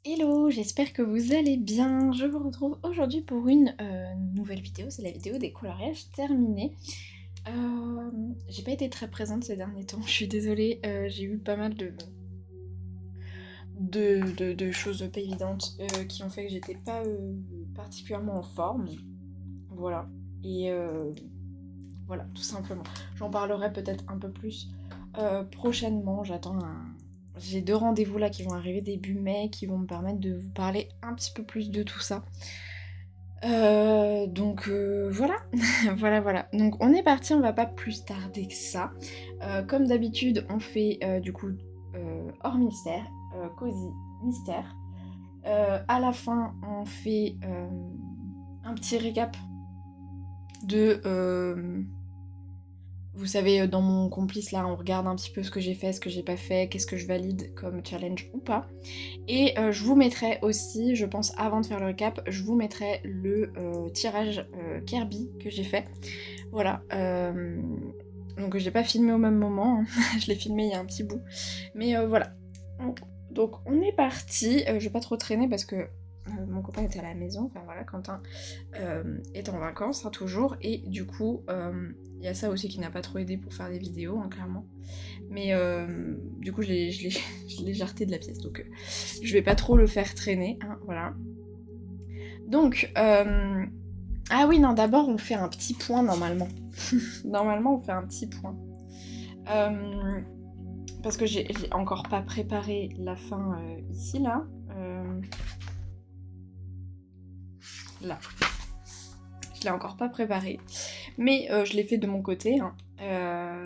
Hello, j'espère que vous allez bien. Je vous retrouve aujourd'hui pour une nouvelle vidéo. C'est la vidéo des coloriages terminés. J'ai pas été très présente ces derniers temps, je suis désolée. J'ai eu pas mal de choses pas évidentes qui ont fait que j'étais pas particulièrement en forme. Voilà. Et voilà, tout simplement. J'en parlerai peut-être un peu plus prochainement. J'ai 2 rendez-vous là qui vont arriver début mai qui vont me permettre de vous parler un petit peu plus de tout ça. Voilà, voilà. Donc on est parti, on va pas plus tarder que ça. Comme d'habitude, on fait du coup hors mystère, cosy mystère. À la fin, on fait un petit récap de vous savez, dans mon complice là, on regarde un petit peu ce que j'ai fait, ce que j'ai pas fait, qu'est-ce que je valide comme challenge ou pas. Et je vous mettrai aussi, je pense avant de faire le récap, je vous mettrai le tirage Kirby que j'ai fait. Voilà. Donc j'ai pas filmé au même moment, hein. Je l'ai filmé il y a un petit bout. Mais voilà. Donc on est parti. Je vais pas trop traîner parce que mon copain était à la maison. Enfin voilà, Quentin est en vacances, hein, toujours. Et du coup, il y a ça aussi qui n'a pas trop aidé pour faire des vidéos, hein, clairement. Mais du coup, je l'ai jarté de la pièce. Donc je vais pas trop le faire traîner, hein, voilà. Donc, ah oui, non, d'abord on fait un petit point normalement. Normalement, on fait un petit point. Euh, Parce que j'ai encore pas préparé la fin ici, là. Là. Je l'ai encore pas préparé. Mais je l'ai fait de mon côté, hein.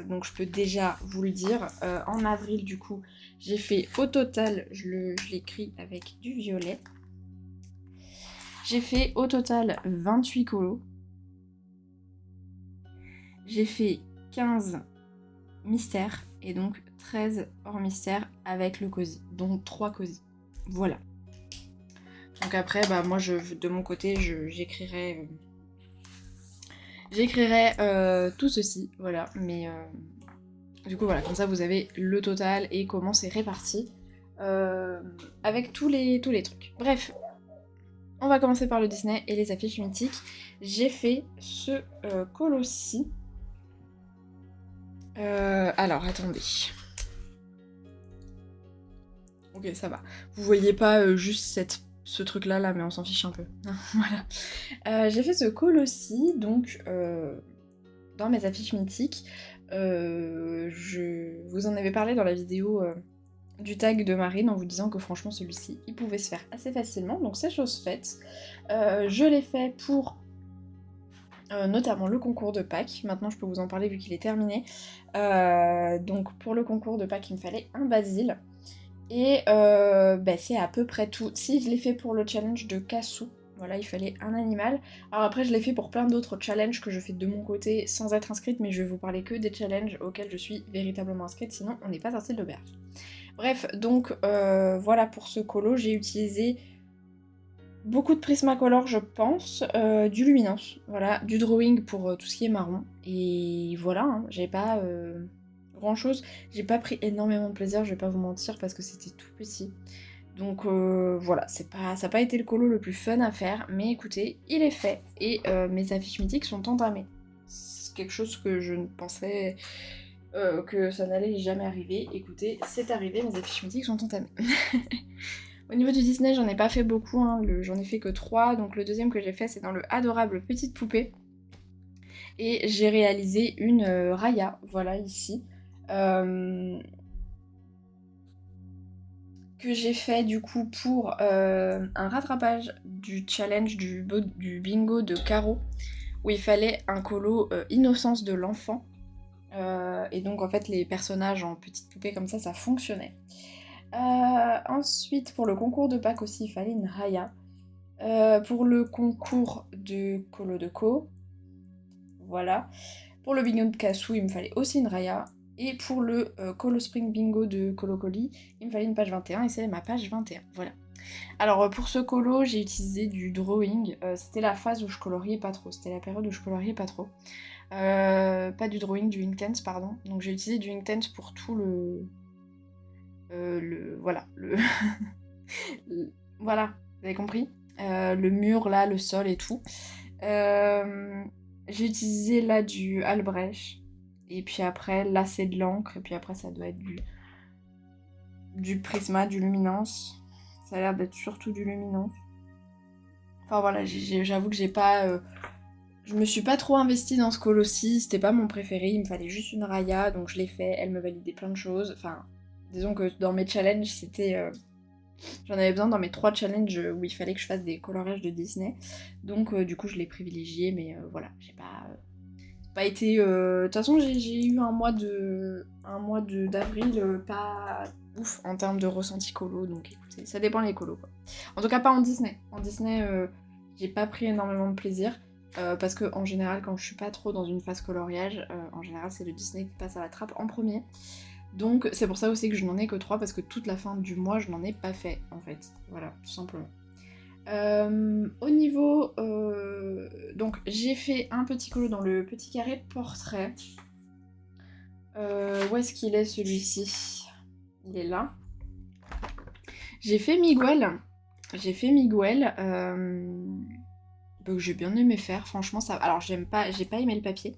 Donc je peux déjà vous le dire. En avril, du coup, j'ai fait au total, je l'écris avec du violet. J'ai fait au total 28 colos. J'ai fait 15 mystères et donc 13 hors mystère avec le cosy. Donc 3 cosy. Voilà. Donc après, bah moi de mon côté, j'écrirai tout ceci, voilà. Mais du coup voilà, comme ça vous avez le total et comment c'est réparti avec tous les trucs. Bref, on va commencer par le Disney et les affiches mythiques. J'ai fait ce Colossi. Alors attendez. Ok, ça va. Vous voyez pas juste ce truc-là, là, mais on s'en fiche un peu. Voilà. J'ai fait ce Colossi, donc, dans mes affiches mythiques. Je vous en avais parlé dans la vidéo du tag de Marine en vous disant que franchement celui-ci, il pouvait se faire assez facilement, donc c'est chose faite. Je l'ai fait pour notamment le concours de Pâques. Maintenant, je peux vous en parler vu qu'il est terminé. Donc, pour le concours de Pâques, il me fallait un basil. Et bah, c'est à peu près tout. Si, je l'ai fait pour le challenge de Cassou. Voilà, il fallait un animal. Alors après, je l'ai fait pour plein d'autres challenges que je fais de mon côté sans être inscrite, mais je vais vous parler que des challenges auxquels je suis véritablement inscrite, sinon on n'est pas sorti de l'auberge. Bref, donc voilà pour ce colo, j'ai utilisé beaucoup de Prismacolor, je pense, du Luminance, voilà, du drawing pour tout ce qui est marron, et voilà, hein, j'ai pas grand chose, j'ai pas pris énormément de plaisir, je vais pas vous mentir, parce que c'était tout petit. Donc voilà, ça n'a pas été le colo le plus fun à faire, mais écoutez, il est fait, et mes affiches mythiques sont entamées. C'est quelque chose que je ne pensais que ça n'allait jamais arriver. Écoutez, c'est arrivé, mes affiches mythiques sont entamées. Au niveau du Disney, j'en ai pas fait beaucoup, hein, j'en ai fait que 3, donc le deuxième que j'ai fait c'est dans le adorable Petite Poupée. Et j'ai réalisé une Raya, voilà ici. Euh, que j'ai fait du coup pour un rattrapage du challenge du bingo de Caro, où il fallait un colo innocence de l'enfant. Et donc en fait les personnages en petites poupées comme ça fonctionnait. Ensuite pour le concours de Pâques aussi il fallait une Raya. Pour le concours de Colo de Co, voilà. Pour le bingo de Cassou, il me fallait aussi une Raya. Et pour le Colo Spring Bingo de Colo Coli, il me fallait une page 21 et c'est ma page 21. Voilà. Alors pour ce colo, j'ai utilisé du drawing. C'était la phase où je coloriais pas trop. C'était la période où je coloriais pas trop. Pas du drawing, du Inktense, pardon. Donc j'ai utilisé du Inktense pour tout voilà, voilà, vous avez compris. Le mur là, le sol et tout. J'ai utilisé là du Albrecht. Et puis après, là c'est de l'encre. Et puis après, ça doit être du Prisma, du Luminance. Ça a l'air d'être surtout du Luminance. Enfin voilà, j'avoue que j'ai pas... je me suis pas trop investie dans ce Colossi, c'était pas mon préféré, il me fallait juste une Raya, donc je l'ai fait, elle me validait plein de choses. Enfin, disons que dans mes challenges, c'était... j'en avais besoin dans mes 3 challenges où il fallait que je fasse des coloriages de Disney. Donc du coup, je l'ai privilégié, mais voilà, j'ai pas été... De toute façon, j'ai eu un mois d'avril pas ouf en termes de ressenti colo, donc écoutez, ça dépend les colos quoi. En tout cas, pas en Disney. En Disney, j'ai pas pris énormément de plaisir. Parce que en général, quand je suis pas trop dans une phase coloriage, en général, c'est le Disney qui passe à la trappe en premier. Donc c'est pour ça aussi que je n'en ai que 3, parce que toute la fin du mois, je n'en ai pas fait, en fait. Voilà, tout simplement. Au niveau... donc j'ai fait un petit colo dans le petit carré portrait. Où est-ce qu'il est celui-ci? Il est là. J'ai fait Miguel. Que j'ai bien aimé faire, franchement ça... Alors j'ai pas aimé le papier.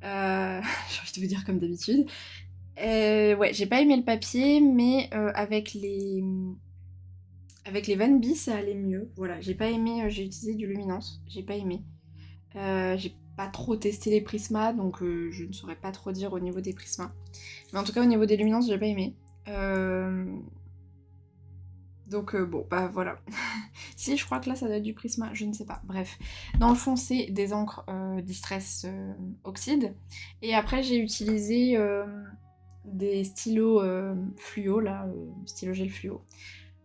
J'ai envie de vous dire comme d'habitude. Ouais, j'ai pas aimé le papier, mais avec les Van B, ça allait mieux. Voilà, j'ai pas aimé, j'ai utilisé du Luminance, j'ai pas aimé. J'ai pas trop testé les prismas, donc je ne saurais pas trop dire au niveau des prismas. Mais en tout cas, au niveau des luminances, j'ai pas aimé. Donc bon, bah voilà. Si, je crois que là, ça doit être du prisma, je ne sais pas. Bref. Dans le fond, c'est des encres Distress Oxyde. Et après, j'ai utilisé des stylos fluo, là, stylo gel fluo.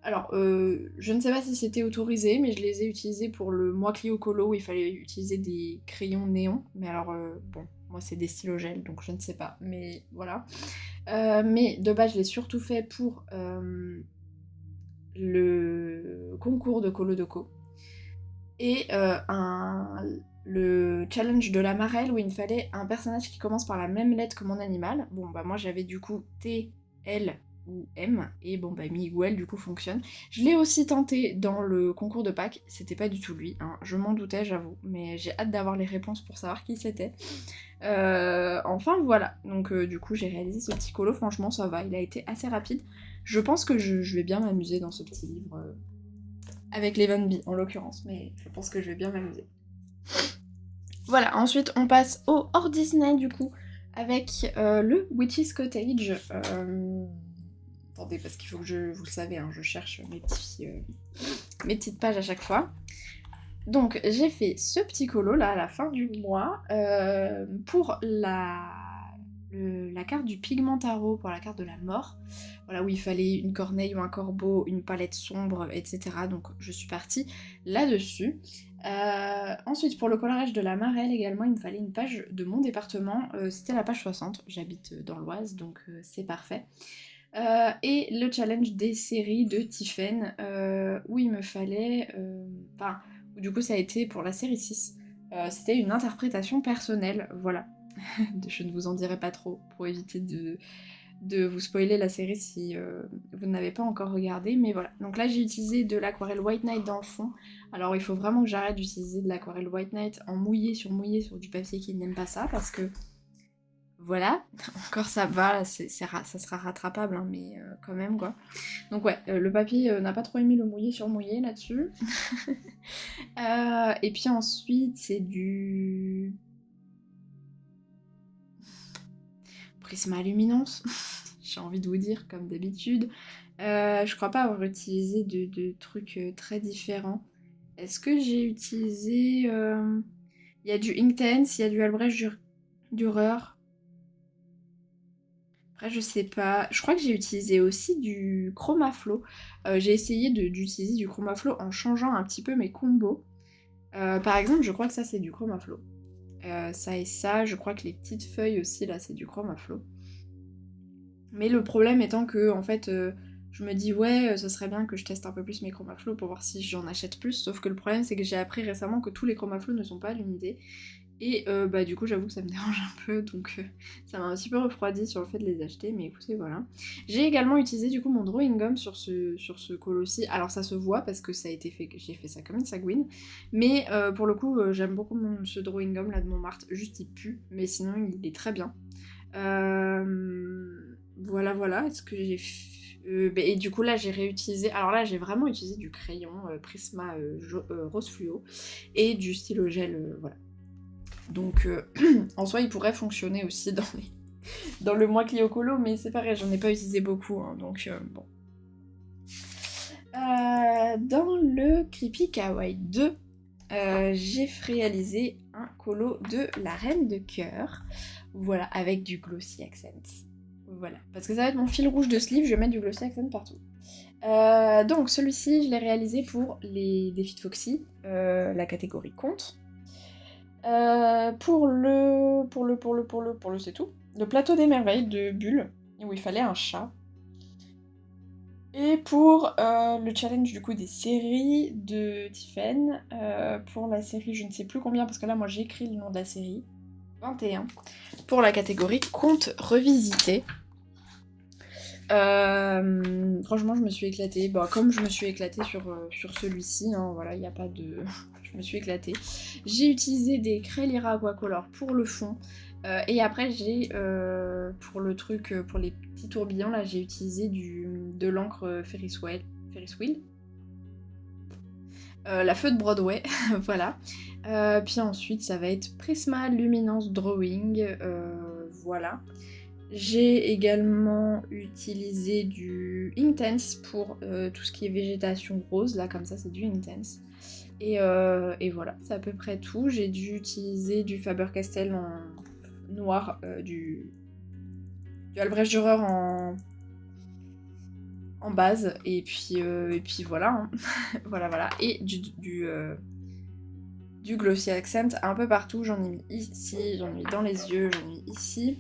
Alors, je ne sais pas si c'était autorisé, mais je les ai utilisés pour le mois Clio Colo où il fallait utiliser des crayons néons. Mais alors, bon, moi c'est des stylos gel, donc je ne sais pas, mais voilà. Mais de base, je l'ai surtout fait pour le concours de Colo Doco. Et le challenge de la marelle où il me fallait un personnage qui commence par la même lettre que mon animal. Bon, bah moi j'avais du coup T, L ou M, et bon bah Miguel du coup fonctionne. Je l'ai aussi tenté dans le concours de Pâques, c'était pas du tout lui, hein. Je m'en doutais j'avoue, mais j'ai hâte d'avoir les réponses pour savoir qui c'était. Enfin voilà, donc du coup j'ai réalisé ce petit colo, franchement ça va, il a été assez rapide. Je pense que je vais bien m'amuser dans ce petit livre, avec les Van B en l'occurrence, mais je pense que je vais bien m'amuser. Voilà, ensuite on passe au hors Disney du coup, avec le Witch's Cottage. Attendez, parce qu'il faut que vous le savez, hein, je cherche mes petites pages à chaque fois. Donc j'ai fait ce petit colo là à la fin du mois pour la carte du pigment tarot, pour la carte de la mort. Voilà, où il fallait une corneille ou un corbeau, une palette sombre, etc. Donc je suis partie là-dessus. Ensuite, pour le coloriage de la marelle également, il me fallait une page de mon département. C'était la page 60, j'habite dans l'Oise, donc c'est parfait. Et le challenge des séries de Tiffen, où il me fallait... Enfin, du coup ça a été pour la série 6. C'était une interprétation personnelle, voilà. Je ne vous en dirai pas trop, pour éviter de vous spoiler la série si vous n'avez pas encore regardé, mais voilà. Donc là j'ai utilisé de l'aquarelle White Night dans le fond. Alors il faut vraiment que j'arrête d'utiliser de l'aquarelle White Night en mouillé sur du papier qui n'aime pas ça, parce que voilà, encore ça va, ça sera rattrapable, hein, mais quand même quoi. Donc ouais, le papier n'a pas trop aimé le mouillé sur mouillé là-dessus. Et puis ensuite c'est du... Prisma Luminance, j'ai envie de vous dire, comme d'habitude. Je crois pas avoir utilisé de trucs très différents. Est-ce que j'ai utilisé... Il y a du Inktense, il y a du Albrecht Dürer. Après, je sais pas. Je crois que j'ai utilisé aussi du Chromaflow. J'ai essayé d'utiliser du Chromaflow en changeant un petit peu mes combos. Par exemple, je crois que ça, c'est du Chromaflow. Ça et ça, je crois que les petites feuilles aussi, là, c'est du Chromaflow. Mais le problème étant que, en fait, je me dis, ouais, ce serait bien que je teste un peu plus mes Chromaflow pour voir si j'en achète plus. Sauf que le problème, c'est que j'ai appris récemment que tous les Chromaflow ne sont pas à l'unité. Et bah du coup j'avoue que ça me dérange un peu, donc ça m'a un petit peu refroidi sur le fait de les acheter, mais écoutez voilà. J'ai également utilisé du coup mon drawing gum sur ce col-ci. Alors ça se voit parce que ça a été fait, j'ai fait ça comme une sagouine, mais pour le coup j'aime beaucoup ce drawing gum là de Montmartre, juste il pue, mais sinon il est très bien. Voilà voilà, est-ce que j'ai et du coup là j'ai réutilisé, alors là j'ai vraiment utilisé du crayon Prisma rose fluo et du stylo gel, voilà. Donc en soi il pourrait fonctionner aussi dans le mois Clio Colo, mais c'est pareil, j'en ai pas utilisé beaucoup, hein, donc bon. Dans le Creepy Kawaii 2, j'ai réalisé un colo de la Reine de Cœur, voilà, avec du Glossy Accent. Voilà, parce que ça va être mon fil rouge de ce livre, je vais mettre du Glossy Accent partout. Donc celui-ci, je l'ai réalisé pour les défis de Foxy, la catégorie conte. Pour le c'est tout. Le plateau des merveilles de Bulle, où il fallait un chat. Et pour le challenge du coup des séries de Tiffen, pour la série je ne sais plus combien, parce que là moi j'ai écrit le nom de la série, 21, pour la catégorie conte revisité. Franchement je me suis éclatée, bah, comme je me suis éclatée sur celui-ci, hein, voilà, il n'y a pas de... je me suis éclatée. J'ai utilisé des Crayera Aquacolor pour le fond, et après j'ai, pour le truc, pour les petits tourbillons là, j'ai utilisé de l'encre Ferris Wheel. La feu de Broadway, voilà. Puis ensuite ça va être Prisma Luminance Drawing, voilà. J'ai également utilisé du Inktense pour tout ce qui est végétation rose, là comme ça c'est du Inktense. Et voilà, c'est à peu près tout. J'ai dû utiliser du Faber-Castell en noir, du Albrecht Dürer en base, et puis voilà, hein. voilà. Et du Glossy Accent un peu partout, j'en ai mis ici, j'en ai mis dans les yeux, j'en ai mis ici.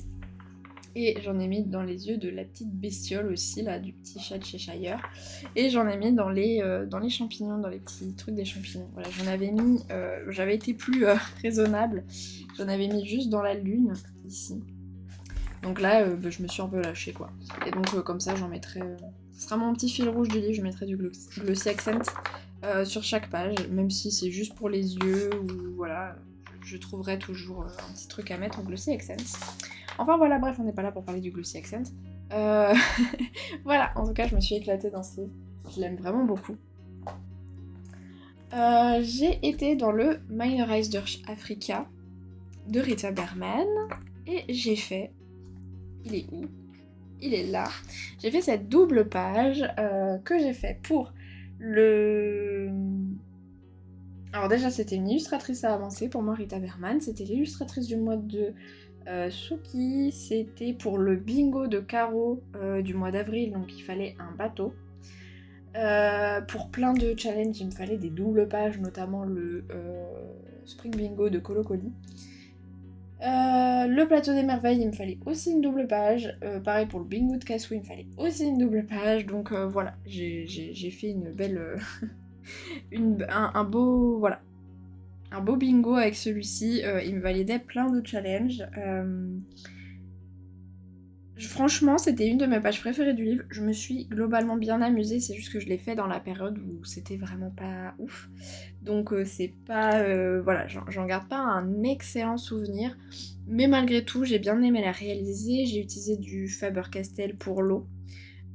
Et j'en ai mis dans les yeux de la petite bestiole aussi, là, du petit chat de Cheshire. Et j'en ai mis dans les champignons, dans les petits trucs des champignons. Voilà, j'en avais mis, j'avais été plus raisonnable. J'en avais mis juste dans la lune, ici. Donc là, je me suis un peu lâchée, quoi. Et donc comme ça, j'en mettrai... ce sera mon petit fil rouge du livre, je mettrai du Glossy Accent sur chaque page, même si c'est juste pour les yeux, ou voilà, je trouverai toujours un petit truc à mettre en Glossy Accent. Enfin voilà, bref, on n'est pas là pour parler du Glossy Accent. Voilà, en tout cas, je me suis éclatée dans ce livre. Je l'aime vraiment beaucoup. J'ai été dans le Minorize Durch Africa de Rita Berman et j'ai fait... Il est où? Il est là. J'ai fait cette double page que j'ai fait pour le... Alors déjà, c'était une illustratrice à avancer pour moi, Rita Berman. C'était l'illustratrice du mois de... Suki, c'était pour le bingo de Caro du mois d'avril, donc il fallait un bateau. Pour plein de challenges, il me fallait des doubles pages, notamment le Spring Bingo de Colo Coli. Le plateau des merveilles, il me fallait aussi une double page. Pareil pour le bingo de Cassou, il me fallait aussi une double page. Donc voilà, j'ai fait une belle... un beau... Voilà. Un beau bingo avec celui-ci, il me validait plein de challenges. Franchement, c'était une de mes pages préférées du livre. Je me suis globalement bien amusée, c'est juste que je l'ai fait dans la période où c'était vraiment pas ouf. Donc c'est pas... voilà, j'en garde pas un excellent souvenir. Mais malgré tout, j'ai bien aimé la réaliser. J'ai utilisé du Faber-Castell pour l'eau.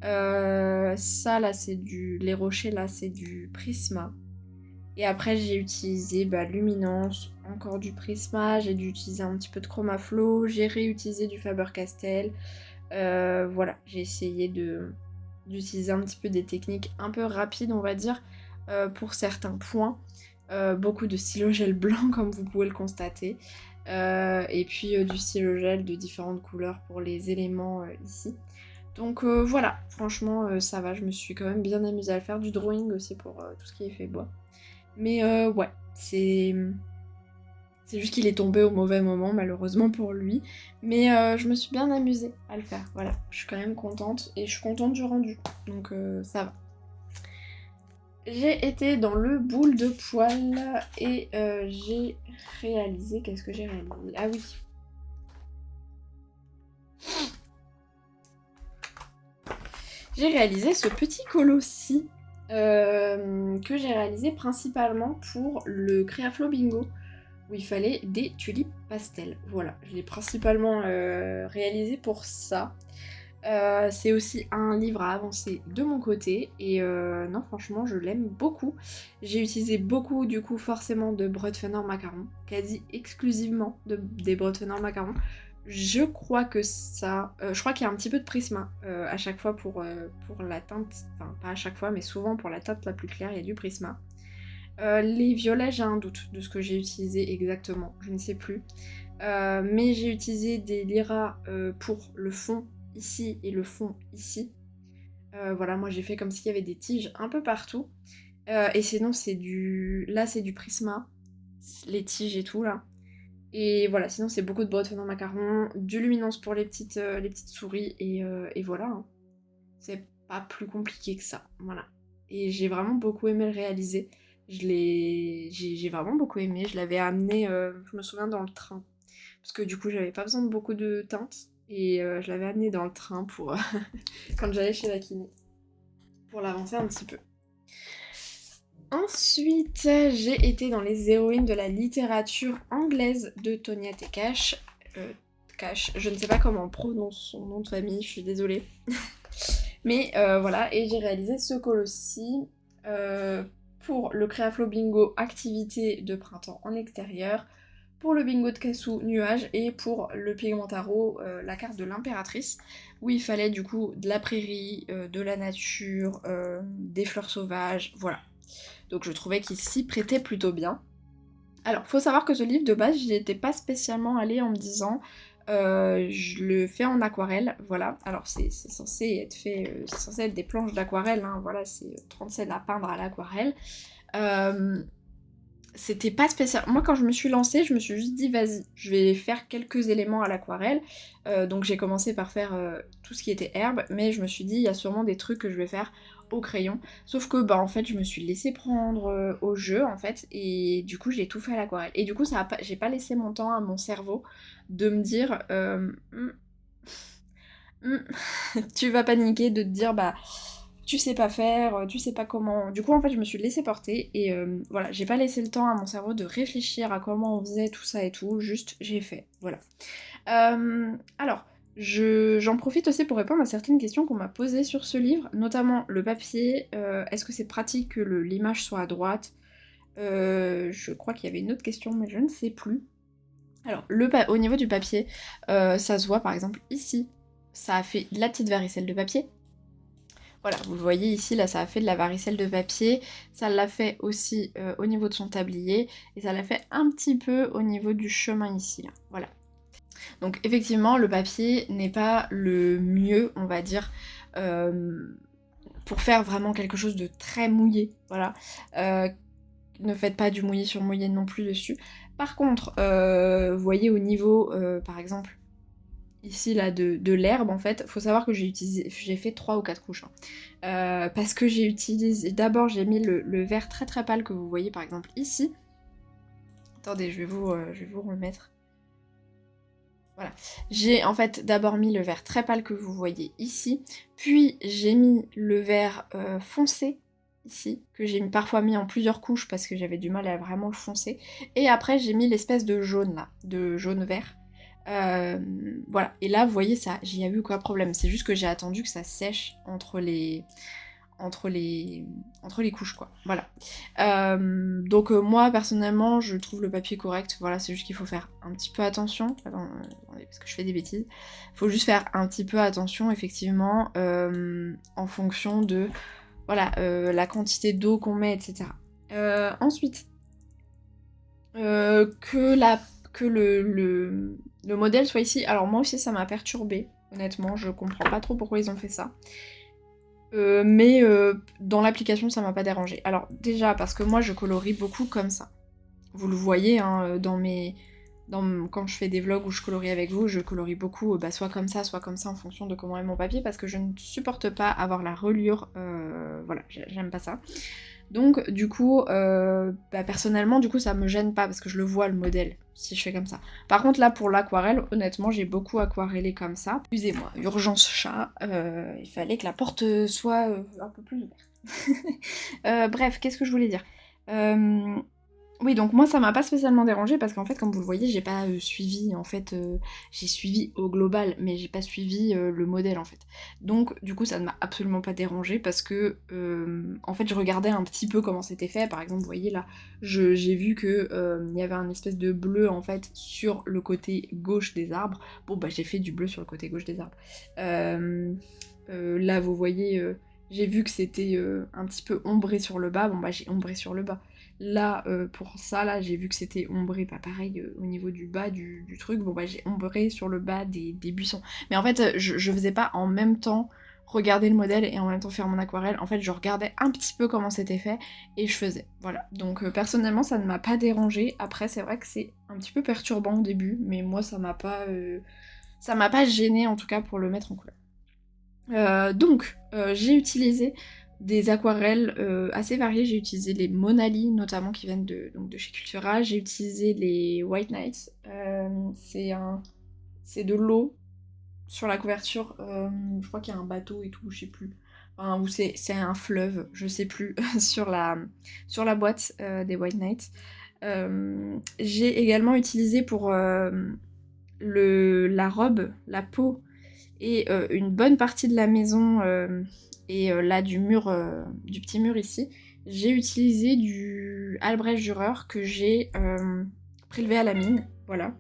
Ça, là, c'est du... Les rochers, là, c'est du Prisma. Et après j'ai utilisé Luminance, encore du Prisma, j'ai dû utiliser un petit peu de Chromaflow, j'ai réutilisé du Faber-Castell. Voilà, j'ai essayé d'utiliser un petit peu des techniques un peu rapides on va dire, pour certains points. Beaucoup de stylo gel blanc comme vous pouvez le constater. Et puis du stylo gel de différentes couleurs pour les éléments ici. Donc voilà, franchement ça va, je me suis quand même bien amusée à le faire. Du drawing aussi pour tout ce qui est fait bois. Mais ouais, c'est juste qu'il est tombé au mauvais moment, malheureusement pour lui. Mais je me suis bien amusée à le faire, voilà. Je suis quand même contente, et je suis contente du rendu, donc ça va. J'ai été dans le boule de poil et j'ai réalisé... Qu'est-ce que j'ai réalisé? Ah oui. J'ai réalisé ce petit colossi que j'ai réalisé principalement pour le Créaflow Bingo, où il fallait des tulipes pastel. Voilà, je l'ai principalement réalisé pour ça. C'est aussi un livre à avancer de mon côté et non franchement je l'aime beaucoup. J'ai utilisé beaucoup du coup forcément de Brottener macaron, quasi exclusivement des Brottener macaron. Je crois que ça... je crois qu'il y a un petit peu de prisme à chaque fois pour la teinte, enfin pas à chaque fois mais souvent pour la teinte la plus claire il y a du prisme. Les violets j'ai un doute de ce que j'ai utilisé exactement, je ne sais plus. Mais j'ai utilisé des Lyra pour le fond ici et le fond ici. Voilà, moi j'ai fait comme s'il y avait des tiges un peu partout. Et sinon c'est du... Là c'est du Prisma, les tiges et tout là. Et voilà, sinon c'est beaucoup de Brottener macaron, du luminance pour les petites souris et voilà. Hein. C'est pas plus compliqué que ça, voilà. Et j'ai vraiment beaucoup aimé le réaliser. J'ai vraiment beaucoup aimé. Je l'avais amené, je me souviens, dans le train. Parce que du coup, j'avais pas besoin de beaucoup de teintes. Et je l'avais amené dans le train pour quand j'allais chez la kiné. Pour l'avancer un petit peu. Ensuite, j'ai été dans les héroïnes de la littérature anglaise de Tonya T. Cash. Je ne sais pas comment on prononce son nom de famille, je suis désolée. Mais voilà, et j'ai réalisé ce colossi pour le Créaflow Bingo activité de printemps en extérieur, pour le bingo de Cassou nuage et pour le Pigmentaro la carte de l'impératrice, où il fallait du coup de la prairie, de la nature, des fleurs sauvages, voilà. Donc je trouvais qu'il s'y prêtait plutôt bien. Alors, faut savoir que ce livre de base, j'y étais pas spécialement allée en me disant je le fais en aquarelle, voilà. Alors c'est censé être fait, c'est censé être des planches d'aquarelle, hein, voilà, c'est 37 à peindre à l'aquarelle. C'était pas spécial. Moi quand je me suis lancée, je me suis juste dit vas-y, je vais faire quelques éléments à l'aquarelle. Donc j'ai commencé par faire tout ce qui était herbe, mais je me suis dit il y a sûrement des trucs que je vais faire au crayon. Sauf que bah en fait je me suis laissée prendre au jeu en fait, et du coup j'ai tout fait à l'aquarelle. Et du coup j'ai pas laissé mon temps à mon cerveau de me dire tu vas paniquer, de te dire bah tu sais pas faire, tu sais pas comment. Du coup, en fait, je me suis laissée porter et voilà, j'ai pas laissé le temps à mon cerveau de réfléchir à comment on faisait tout ça et tout, juste j'ai fait, voilà. Alors, j'en profite aussi pour répondre à certaines questions qu'on m'a posées sur ce livre, notamment le papier. Est-ce que c'est pratique que l'image soit à droite? Je crois qu'il y avait une autre question, mais je ne sais plus. Alors, au niveau du papier, ça se voit par exemple ici, ça a fait de la petite varicelle de papier. Voilà, vous le voyez ici, là ça a fait de la varicelle de papier, ça l'a fait aussi au niveau de son tablier, et ça l'a fait un petit peu au niveau du chemin ici, là. Voilà. Donc effectivement, le papier n'est pas le mieux, on va dire, pour faire vraiment quelque chose de très mouillé, voilà. Ne faites pas du mouillé sur mouillé non plus dessus. Par contre, vous voyez au niveau, par exemple, ici là de l'herbe en fait, faut savoir que j'ai fait 3 ou 4 couches. Hein. Parce que j'ai utilisé, d'abord j'ai mis le vert très très pâle que vous voyez par exemple ici. Attendez, je vais vous remettre. Voilà. J'ai en fait d'abord mis le vert très pâle que vous voyez ici, puis j'ai mis le vert foncé ici, que j'ai parfois mis en plusieurs couches parce que j'avais du mal à vraiment le foncer, et après j'ai mis l'espèce de jaune là, de jaune-vert. Voilà, et là vous voyez ça, j'y ai eu aucun problème, c'est juste que j'ai attendu que ça sèche entre les couches quoi, voilà. Donc moi personnellement je trouve le papier correct, voilà, c'est juste qu'il faut faire un petit peu attention, attendez, parce que je fais des bêtises, faut juste faire un petit peu attention effectivement en fonction de voilà, la quantité d'eau qu'on met, etc. Ensuite, que le modèle soit ici, alors moi aussi ça m'a perturbée, honnêtement, je comprends pas trop pourquoi ils ont fait ça. Mais dans l'application ça m'a pas dérangé. Alors déjà parce que moi je colorie beaucoup comme ça. Vous le voyez hein, quand je fais des vlogs où je colorie avec vous, je colorie beaucoup soit comme ça en fonction de comment est mon papier parce que je ne supporte pas avoir la reliure, voilà, j'aime pas ça. Donc du coup, personnellement, du coup ça me gêne pas parce que je le vois le modèle si je fais comme ça. Par contre là pour l'aquarelle, honnêtement j'ai beaucoup aquarellé comme ça. Excusez-moi, urgence chat, il fallait que la porte soit un peu plus ouverte. Bref, qu'est-ce que je voulais dire? Oui, donc moi ça m'a pas spécialement dérangé parce qu'en fait, comme vous le voyez, j'ai pas suivi, en fait, j'ai suivi au global, mais j'ai pas suivi le modèle en fait. Donc du coup, ça ne m'a absolument pas dérangé parce que, en fait, je regardais un petit peu comment c'était fait. Par exemple, vous voyez là, j'ai vu que il y avait un espèce de bleu en fait sur le côté gauche des arbres. Bon bah j'ai fait du bleu sur le côté gauche des arbres. Là, vous voyez, j'ai vu que c'était un petit peu ombré sur le bas. Bon bah j'ai ombré sur le bas. Là, pour ça, là, j'ai vu que c'était ombré, pas pareil, au niveau du bas du truc. Bon, bah, j'ai ombré sur le bas des buissons. Mais en fait, je faisais pas en même temps regarder le modèle et en même temps faire mon aquarelle. En fait, je regardais un petit peu comment c'était fait et je faisais. Voilà. Donc, personnellement, ça ne m'a pas dérangé. Après, c'est vrai que c'est un petit peu perturbant au début, mais moi, ça m'a pas gêné en tout cas pour le mettre en couleur. Donc, j'ai utilisé des aquarelles assez variées. J'ai utilisé les Monali notamment qui viennent donc de chez Cultura. J'ai utilisé les White Nights. C'est de l'eau sur la couverture. Je crois qu'il y a un bateau et tout, je sais plus. Enfin, ou c'est un fleuve, je sais plus, sur la boîte des White Nights. J'ai également utilisé pour la robe, la peau et une bonne partie de la maison et là du mur, du petit mur ici, j'ai utilisé du Albrecht Dürer que j'ai prélevé à la mine, voilà.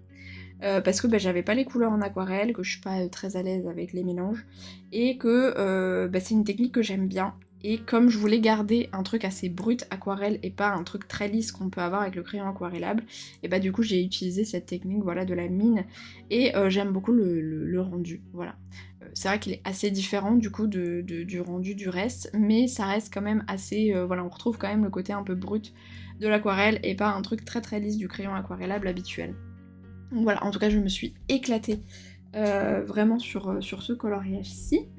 Parce que bah, j'avais pas les couleurs en aquarelle, que je suis pas très à l'aise avec les mélanges, et que bah, c'est une technique que j'aime bien. Et comme je voulais garder un truc assez brut aquarelle et pas un truc très lisse qu'on peut avoir avec le crayon aquarellable, et bah du coup j'ai utilisé cette technique voilà, de la mine, et j'aime beaucoup le rendu, voilà. C'est vrai qu'il est assez différent du coup du rendu du reste, mais ça reste quand même assez... voilà, on retrouve quand même le côté un peu brut de l'aquarelle et pas un truc très très lisse du crayon aquarellable habituel. Donc voilà, en tout cas je me suis éclatée vraiment sur ce coloriage-ci.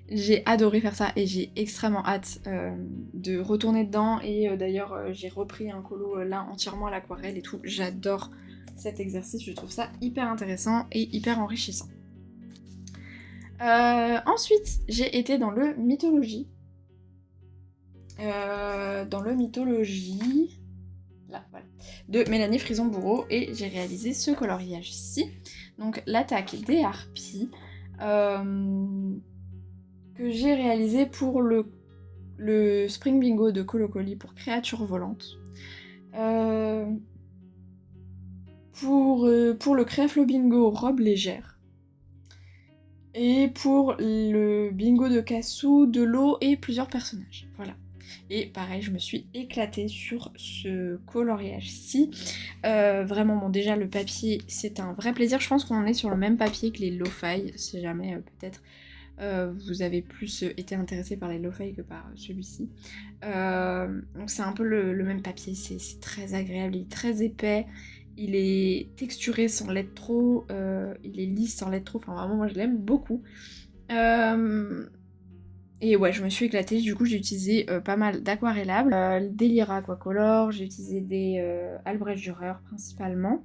J'ai adoré faire ça et j'ai extrêmement hâte de retourner dedans et d'ailleurs j'ai repris un colo là entièrement à l'aquarelle et tout. J'adore cet exercice, je trouve ça hyper intéressant et hyper enrichissant. Ensuite, j'ai été dans le mythologie. Là, voilà, de Mélanie Frison-Bourreau et j'ai réalisé ce coloriage-ci. Donc l'attaque des harpies que j'ai réalisé pour le Spring Bingo de Colocoli pour créatures volantes. Pour le Créaflo Bingo robe légère. Et pour le bingo de Cassou, de l'eau et plusieurs personnages. Voilà. Et pareil, je me suis éclatée sur ce coloriage-ci. Vraiment, bon, déjà, le papier, c'est un vrai plaisir. Je pense qu'on est sur le même papier que les Lo-Fi, si jamais, peut-être, vous avez plus été intéressé par les Lo-Fi que par celui-ci. Donc c'est un peu le même papier, c'est très agréable, il est très épais. Il est texturé sans l'être trop, il est lisse sans l'être trop, enfin vraiment moi je l'aime beaucoup. Et ouais, je me suis éclatée, du coup j'ai utilisé pas mal d'aquarellables, des Lyra Aquacolor, j'ai utilisé des Albrecht Dürer principalement.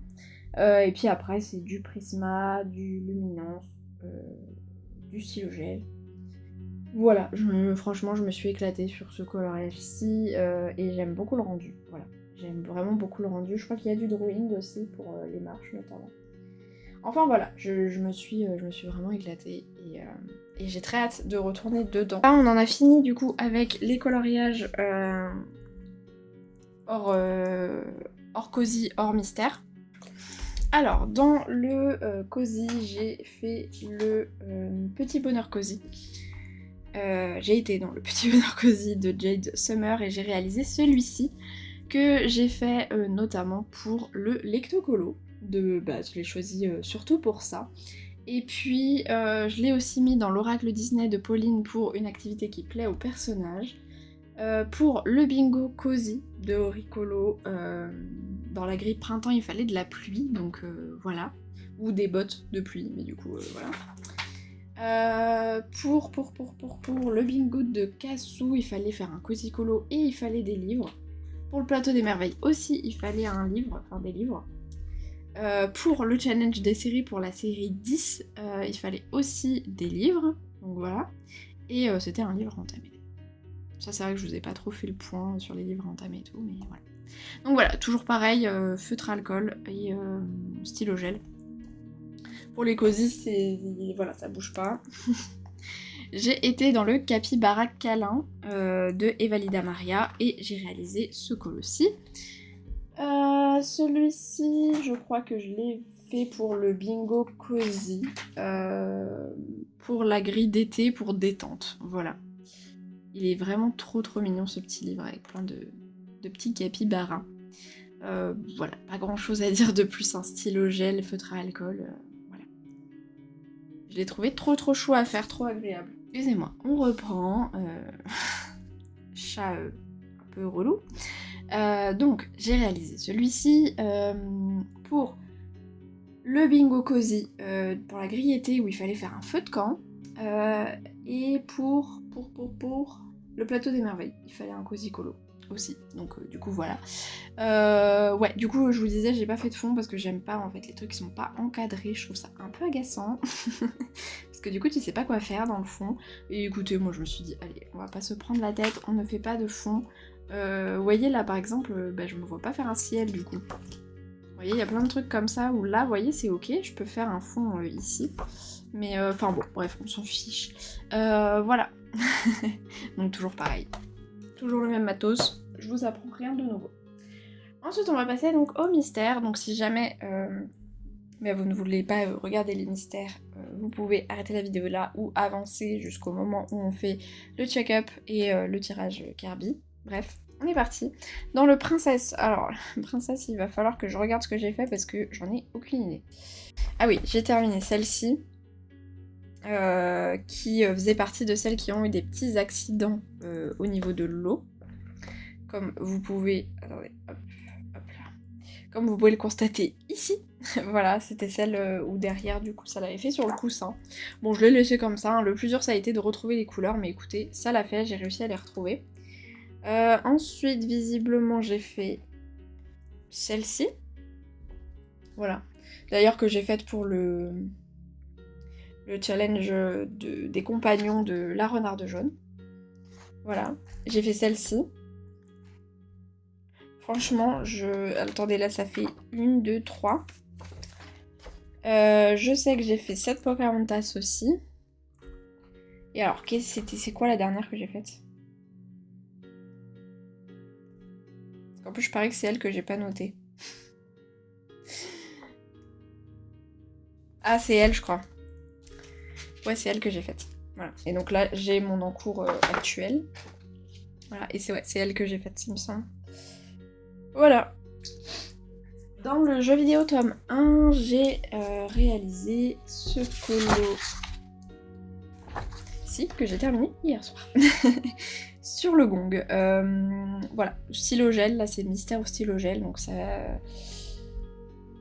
Et puis après c'est du Prisma, du Luminance, du stylo gel. Voilà, franchement je me suis éclatée sur ce coloriage-ci et j'aime beaucoup le rendu, voilà. J'aime vraiment beaucoup le rendu. Je crois qu'il y a du drawing aussi pour les marches notamment. Enfin voilà, je me suis vraiment éclatée et j'ai très hâte de retourner dedans. Là on en a fini du coup avec les coloriages hors cosy, hors mystère. Alors dans le cosy, j'ai fait le petit bonheur cosy. J'ai été dans le petit bonheur cosy de Jade Summer et j'ai réalisé celui-ci que j'ai fait notamment pour le Lectocolo. Je l'ai choisi surtout pour ça. Et puis je l'ai aussi mis dans l'Oracle Disney de Pauline pour une activité qui plaît au personnage. Pour le bingo cosy de Oricolo, dans la grille printemps il fallait de la pluie, donc voilà. Ou des bottes de pluie, mais du coup voilà. Pour le bingo de Cassou, il fallait faire un cosy colo et il fallait des livres. Pour le plateau des merveilles aussi, il fallait un livre, enfin des livres. Pour le challenge des séries, pour la série 10, il fallait aussi des livres, donc voilà. Et c'était un livre entamé. Ça c'est vrai que je vous ai pas trop fait le point sur les livres entamés et tout, mais voilà. Donc voilà, toujours pareil, feutre à alcool et stylo gel. Pour les cosy, c'est... voilà, ça bouge pas. J'ai été dans le capybara câlin de Evalida Maria et j'ai réalisé ce col-ci. Celui-ci, je crois que je l'ai fait pour le bingo cosy, pour la grille d'été, pour détente, voilà. Il est vraiment trop mignon ce petit livre avec plein de petits capybaras. Voilà, pas grand chose à dire de plus, un stylo gel, feutre à alcool, voilà. Je l'ai trouvé trop chou à faire, trop agréable. Excusez-moi, on reprend. Chat un peu relou. Donc, j'ai réalisé celui-ci pour le bingo cosy, pour la grille été où il fallait faire un feu de camp, et pour le plateau des merveilles, il fallait un cosy colo aussi. Donc, du coup, voilà. Ouais, du coup, je vous disais, j'ai pas fait de fond parce que j'aime pas en fait les trucs qui sont pas encadrés, je trouve ça un peu agaçant. Parce que du coup, tu sais pas quoi faire dans le fond. Et écoutez, moi je me suis dit, allez, on va pas se prendre la tête, on ne fait pas de fond. Vous voyez là par exemple, je me vois pas faire un ciel du coup. Vous voyez, il y a plein de trucs comme ça où là, vous voyez, c'est ok, je peux faire un fond ici. Mais enfin bon, bref, on s'en fiche. Voilà. Donc toujours pareil. Toujours le même matos, je vous apprends rien de nouveau. Ensuite, on va passer donc au mystère. Donc si jamais vous ne voulez pas regarder les mystères, vous pouvez arrêter la vidéo là ou avancer jusqu'au moment où on fait le check-up et le tirage Kirby. Bref, on est parti. Dans le princesse, alors, princesse, il va falloir que je regarde ce que j'ai fait parce que j'en ai aucune idée. Ah oui, j'ai terminé celle-ci, qui faisait partie de celles qui ont eu des petits accidents au niveau de l'eau. Comme vous pouvez... Attendez, hop là. Comme vous pouvez le constater ici. Voilà, c'était celle où derrière, du coup, ça l'avait fait sur le coussin. Bon, je l'ai laissé comme ça. Hein. Le plus dur, ça a été de retrouver les couleurs, mais écoutez, ça l'a fait, j'ai réussi à les retrouver. Ensuite, visiblement, j'ai fait celle-ci. Voilà. D'ailleurs, que j'ai faite pour le challenge des compagnons de la renarde jaune. Voilà. J'ai fait celle-ci. Franchement, attendez, là, ça fait 1, 2, 3. Je sais que j'ai fait cette Pocahontas aussi. Et alors, c'est quoi la dernière que j'ai faite? En plus, je parie que c'est elle que j'ai pas notée. Ah, c'est elle, je crois. Ouais, c'est elle que j'ai faite. Voilà. Et donc là, j'ai mon encours actuel. Voilà, et c'est elle que j'ai faite, il me semble. Voilà. Dans le jeu vidéo tome 1, j'ai réalisé ce colo ici, que j'ai terminé hier soir. Sur le gong. Voilà, stylo gel, là c'est mystère au stylo gel, donc ça...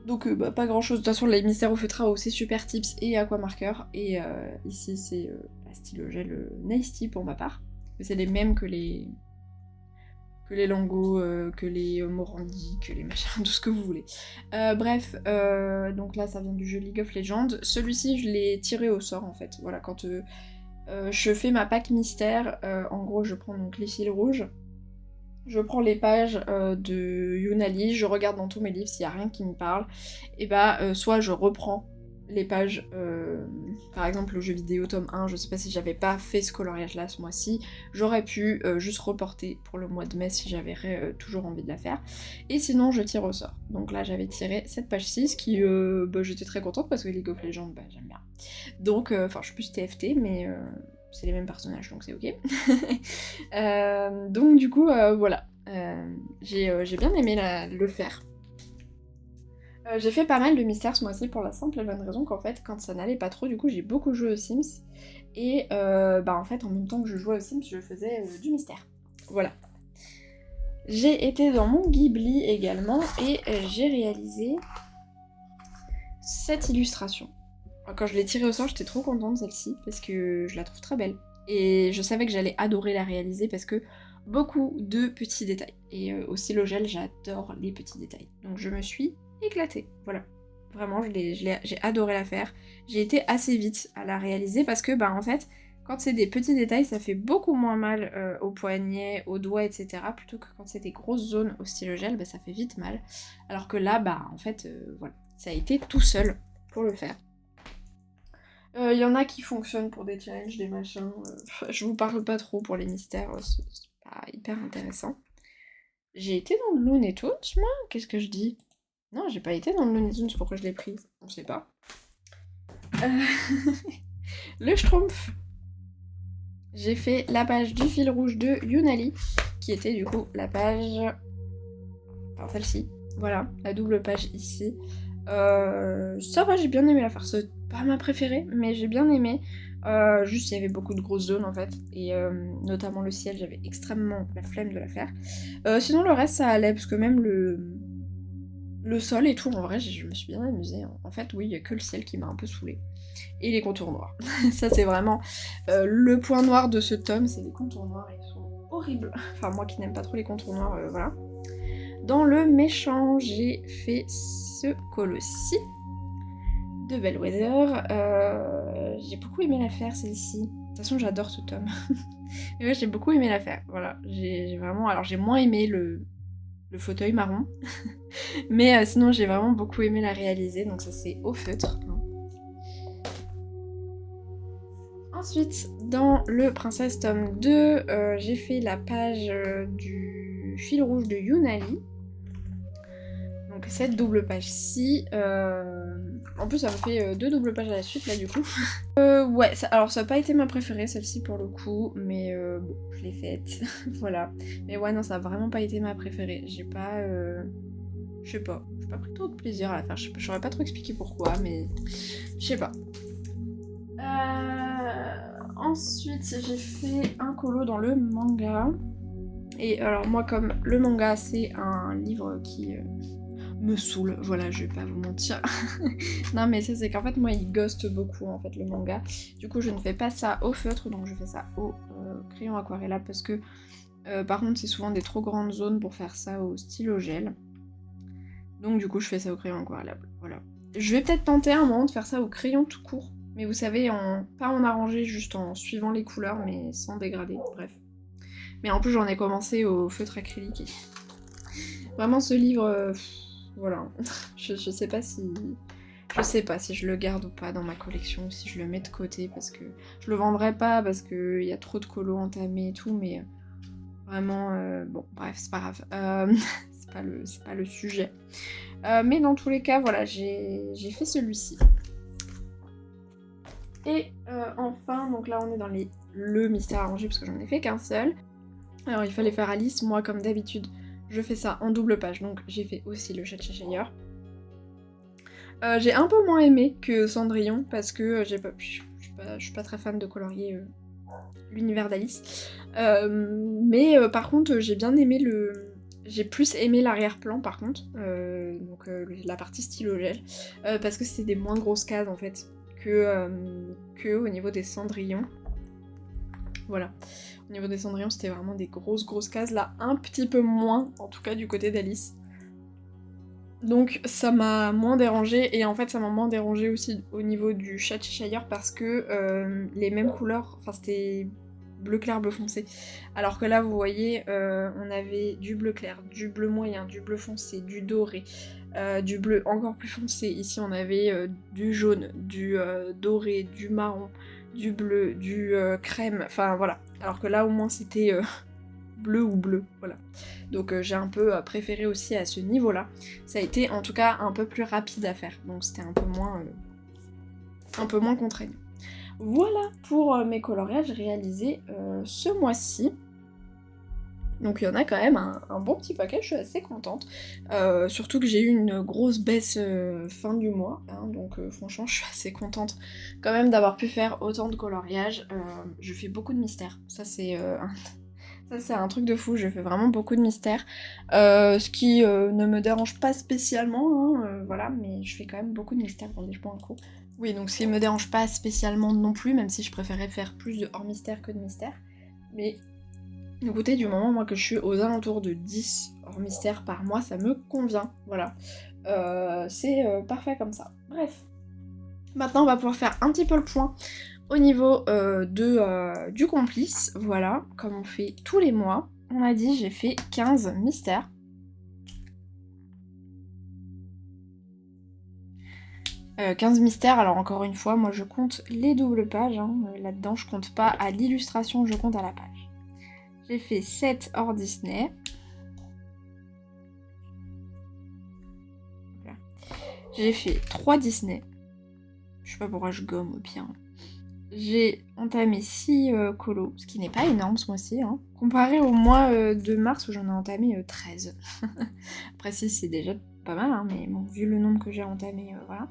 Donc pas grand chose, de toute façon les mystères au feutre à eau c'est super tips et aquamarqueur, et ici c'est la stylo gel Nice Tea pour ma part. C'est les mêmes que les Lango, que les Morandi, que les machins, tout ce que vous voulez. Bref, donc là ça vient du jeu League of Legends. Celui-ci je l'ai tiré au sort en fait, voilà, quand je fais ma pack mystère, en gros je prends donc les fils rouges, je prends les pages de Yunali, je regarde dans tous mes livres s'il n'y a rien qui me parle, et soit je reprends les pages, par exemple le jeu vidéo tome 1, je sais pas si j'avais pas fait ce coloriage là ce mois-ci, j'aurais pu juste reporter pour le mois de mai si j'avais toujours envie de la faire, et sinon je tire au sort. Donc là j'avais tiré cette page 6 qui, j'étais très contente parce que League of Legends, j'aime bien. Donc, enfin je suis plus TFT, mais c'est les mêmes personnages donc c'est ok. Donc du coup, voilà, j'ai bien aimé le faire. J'ai fait pas mal de mystères ce mois-ci pour la simple et bonne raison qu'en fait, quand ça n'allait pas trop, du coup, j'ai beaucoup joué aux Sims. Et en fait, en même temps que je jouais aux Sims, je faisais du mystère. Voilà. J'ai été dans mon Ghibli également et j'ai réalisé cette illustration. Quand je l'ai tirée au sort, j'étais trop contente celle-ci, parce que je la trouve très belle. Et je savais que j'allais adorer la réaliser, parce que beaucoup de petits détails. Et au stylo gel, j'adore les petits détails. Donc je me suis éclatée, voilà. Vraiment, j'ai adoré la faire. J'ai été assez vite à la réaliser, parce que, bah en fait, quand c'est des petits détails, ça fait beaucoup moins mal aux poignets, aux doigts, etc. Plutôt que quand c'est des grosses zones au stylo gel, bah ça fait vite mal. Alors que là, bah en fait, voilà, ça a été tout seul pour le faire. Il y en a qui fonctionnent pour des challenges, des machins. Je vous parle pas trop pour les mystères, c'est pas hyper intéressant. J'ai été dans le Looney Tunes, moi? Qu'est-ce que je dis? Non, j'ai pas été dans le Looney Tunes, pourquoi je l'ai pris? On sait pas. Le Schtroumpf. J'ai fait la page du fil rouge de Yunali, qui était du coup la page... Enfin, celle-ci. Voilà, la double page ici. Ça va, j'ai bien aimé la faire. C'est pas ma préférée, mais j'ai bien aimé. Juste, il y avait beaucoup de grosses zones en fait. Et notamment le ciel, j'avais extrêmement la flemme de la faire. Sinon, le reste, ça allait, parce que même le sol et tout, en vrai, je me suis bien amusée. En fait, oui, il y a que le ciel qui m'a un peu saoulée. Et les contours noirs. Ça, c'est vraiment le point noir de ce tome, c'est les contours noirs. Ils sont horribles. Enfin, moi qui n'aime pas trop les contours noirs, voilà. Dans le méchant, j'ai fait ce colosse-ci de Bellwether. J'ai beaucoup aimé la faire, celle-ci. De toute façon, j'adore ce tome. Mais ouais, j'ai beaucoup aimé la faire. Voilà, j'ai vraiment... Alors, j'ai moins aimé le fauteuil marron. Mais sinon, j'ai vraiment beaucoup aimé la réaliser. Donc ça, c'est au feutre. Ensuite, dans le Princesse tome 2, j'ai fait la page du fil rouge de Yunali. Donc cette double page-ci. En plus, ça me fait 2 doubles pages à la suite, là, du coup. Ouais, alors ça n'a pas été ma préférée, celle-ci, pour le coup. Mais bon, je l'ai faite. Voilà. Mais ouais, non, ça a vraiment pas été ma préférée. J'ai pas... Je sais pas. J'ai pas pris trop de plaisir à la faire. Je saurais pas trop expliquer pourquoi, mais... Je sais pas. Ensuite, j'ai fait un colo dans le manga. Et alors moi, comme le manga, c'est un livre qui me saoule, voilà, je vais pas vous mentir. Non mais c'est qu'en fait, moi, il ghost beaucoup, en fait, le manga. Du coup, je ne fais pas ça au feutre, donc je fais ça au crayon aquarellable, parce que, par contre, c'est souvent des trop grandes zones pour faire ça au stylo gel. Donc du coup, je fais ça au crayon aquarellable, voilà. Je vais peut-être tenter un moment de faire ça au crayon tout court. Mais vous savez, pas en arranger, juste en suivant les couleurs, mais sans dégrader, bref. Mais en plus, j'en ai commencé au feutre acrylique. Vraiment, ce livre, voilà. je sais pas si... Je sais pas si je le garde ou pas dans ma collection, ou si je le mets de côté, parce que... Je le vendrai pas, parce qu'il y a trop de colos entamés et tout, mais... Vraiment, bon, bref, c'est pas grave. C'est pas le sujet. Mais dans tous les cas, voilà, j'ai fait celui-ci. Et enfin, donc là on est dans le mystère arrangé parce que j'en ai fait qu'un seul. Alors il fallait faire Alice, moi comme d'habitude je fais ça en double page, donc j'ai fait aussi le Cheshire. J'ai un peu moins aimé que Cendrillon parce que je suis pas très fan de colorier l'univers d'Alice. Mais par contre j'ai bien aimé J'ai plus aimé l'arrière-plan par contre, donc la partie stylo gel, parce que c'était des moins grosses cases en fait que au niveau des Cendrillons. Voilà. Au niveau des Cendrillons, c'était vraiment des grosses cases. Là, un petit peu moins, en tout cas du côté d'Alice. Donc ça m'a moins dérangé, et en fait ça m'a moins dérangé aussi au niveau du Cheshire parce que les mêmes couleurs, enfin c'était bleu clair, bleu foncé. Alors que là, vous voyez, on avait du bleu clair, du bleu moyen, du bleu foncé, du doré, du bleu encore plus foncé. Ici, on avait du jaune, du doré, du marron, du bleu, du crème, enfin voilà. Alors que là, au moins, c'était bleu ou bleu, voilà. Donc j'ai un peu préféré aussi à ce niveau-là. Ça a été, en tout cas, un peu plus rapide à faire. Donc c'était un peu moins contraignant. Voilà pour mes coloriages réalisés ce mois-ci. Donc il y en a quand même un bon petit paquet, je suis assez contente. Surtout que j'ai eu une grosse baisse fin du mois, hein, donc franchement je suis assez contente quand même d'avoir pu faire autant de coloriages. Je fais beaucoup de mystères, ça c'est un truc de fou, je fais vraiment beaucoup de mystères. Ce qui ne me dérange pas spécialement, hein, voilà, mais je fais quand même beaucoup de mystères, attendez, je prends un coup. Oui, donc ce qui me dérange pas spécialement non plus, même si je préférais faire plus de hors mystère que de mystère. Mais écoutez, du moment moi que je suis aux alentours de 10 hors mystère par mois, ça me convient, voilà. C'est parfait comme ça. Bref. Maintenant, on va pouvoir faire un petit peu le point au niveau du complice. Voilà, comme on fait tous les mois. On a dit, j'ai fait 15 mystères. « 15 mystères, alors encore une fois, moi je compte les doubles pages, hein. Là-dedans je compte pas à l'illustration, je compte à la page. J'ai fait 7 hors Disney. Voilà. J'ai fait 3 Disney. Je sais pas pourquoi je gomme au pire. J'ai entamé 6 colos, ce qui n'est pas énorme ce mois-ci, hein. Comparé au mois de mars où j'en ai entamé 13. Après 6 c'est déjà pas mal, hein, mais bon, vu le nombre que j'ai entamé, voilà.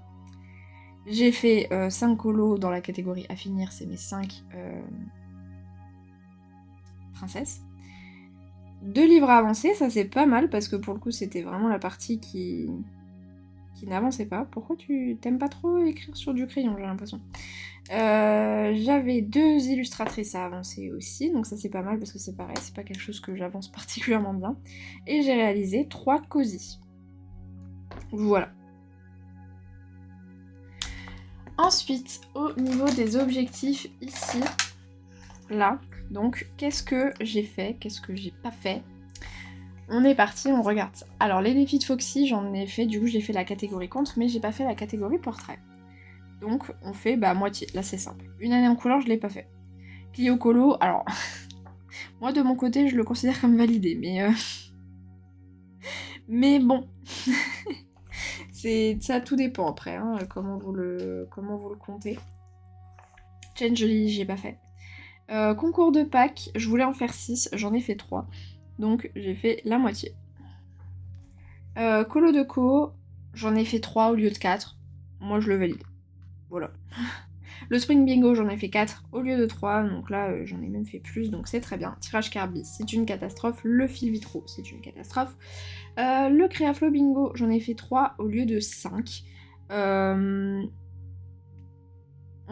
J'ai fait 5 colos dans la catégorie à finir, c'est mes 5 princesses. 2 livres à avancer, ça c'est pas mal parce que pour le coup c'était vraiment la partie qui n'avançait pas. Pourquoi tu t'aimes pas trop écrire sur du crayon, j'ai l'impression. J'avais 2 illustratrices à avancer aussi, donc ça c'est pas mal parce que c'est pareil, c'est pas quelque chose que j'avance particulièrement bien. Et j'ai réalisé 3 cosy. Voilà. Ensuite, au niveau des objectifs ici, là, donc qu'est-ce que j'ai fait, qu'est-ce que j'ai pas fait. On est parti, on regarde ça. Alors les défis de Foxy, j'en ai fait, du coup j'ai fait la catégorie conte, mais j'ai pas fait la catégorie portrait. Donc on fait moitié, là c'est simple. Une année en couleur, je l'ai pas fait. Clio Colo, alors moi de mon côté je le considère comme validé, mais bon. Ça tout dépend après, hein, comment vous le comptez. Change Lily, j'ai pas fait. Concours de Pâques, je voulais en faire 6, j'en ai fait 3. Donc j'ai fait la moitié. Colo de Co, j'en ai fait 3 au lieu de 4. Moi je le valide. Voilà. Le Spring Bingo, j'en ai fait 4 au lieu de 3, donc là j'en ai même fait plus, donc c'est très bien. Tirage Kirby, c'est une catastrophe. Le fil vitro, c'est une catastrophe. Le Créaflow Bingo, j'en ai fait 3 au lieu de 5. On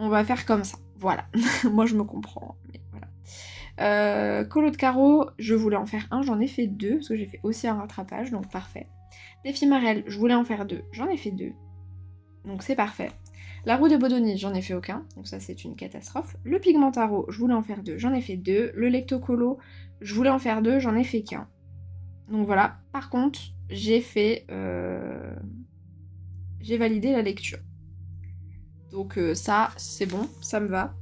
va faire comme ça, voilà. Moi je me comprends, mais voilà. Colo de carreau, je voulais en faire un, j'en ai fait 2, parce que j'ai fait aussi un rattrapage, donc parfait. Défi Marelle, je voulais en faire 2, j'en ai fait 2, donc c'est parfait. La roue de Bodoni, j'en ai fait aucun, donc ça c'est une catastrophe. Le Pigmentaro, je voulais en faire 2, j'en ai fait 2. Le Lectocolo, je voulais en faire 2, j'en ai fait qu'un. Donc voilà, par contre, j'ai validé la lecture. Donc ça, c'est bon, ça me va.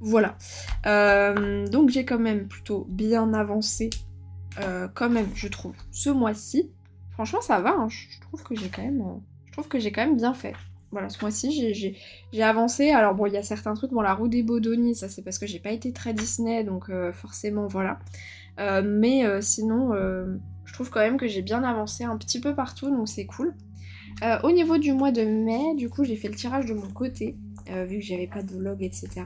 Voilà. Donc j'ai quand même plutôt bien avancé, quand même, je trouve, ce mois-ci. Franchement, ça va, hein. Je trouve que j'ai quand même bien fait. Voilà, ce mois-ci, j'ai avancé. Alors bon, il y a certains trucs, bon, la roue des Bodoni, ça c'est parce que j'ai pas été très Disney, donc forcément, voilà. Sinon, je trouve quand même que j'ai bien avancé un petit peu partout, donc c'est cool. Au niveau du mois de mai, du coup, j'ai fait le tirage de mon côté, vu que j'avais pas de vlog, etc.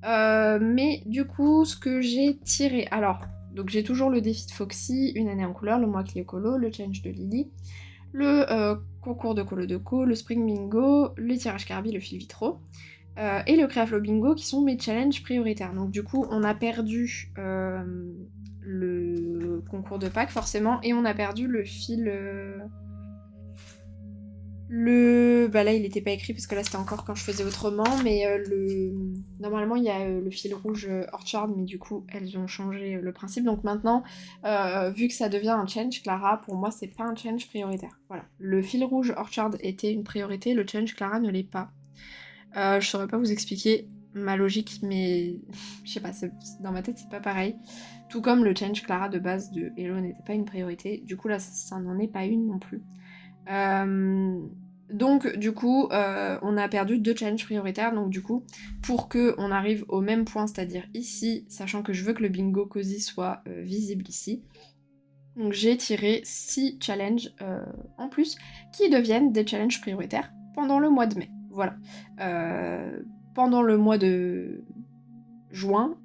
Mais du coup, ce que j'ai tiré... Alors, donc j'ai toujours le défi de Foxy, une année en couleur, le mois Clio Colo, le challenge de Lily, le concours de Colo de Co, le Spring Bingo, le tirage Kirby, le fil vitro, et le Créaflow Bingo qui sont mes challenges prioritaires. Donc du coup, on a perdu le concours de Pâques forcément, et on a perdu le fil... là il était pas écrit parce que là c'était encore quand je faisais autrement, mais normalement il y a le fil rouge Orchard, mais du coup elles ont changé le principe, donc maintenant vu que ça devient un challenge Clara, pour moi c'est pas un challenge prioritaire. Voilà, le fil rouge Orchard était une priorité, le challenge Clara ne l'est pas. Je saurais pas vous expliquer ma logique, mais je sais pas, dans ma tête c'est pas pareil. Tout comme le challenge Clara de base de Hello n'était pas une priorité, du coup là ça n'en est pas une non plus. Donc du coup on a perdu 2 challenges prioritaires, donc du coup pour qu'on arrive au même point, c'est-à-dire ici, sachant que je veux que le bingo cosy soit visible ici, donc j'ai tiré 6 challenges en plus qui deviennent des challenges prioritaires pendant le mois de mai. Voilà. Pendant le mois de juin,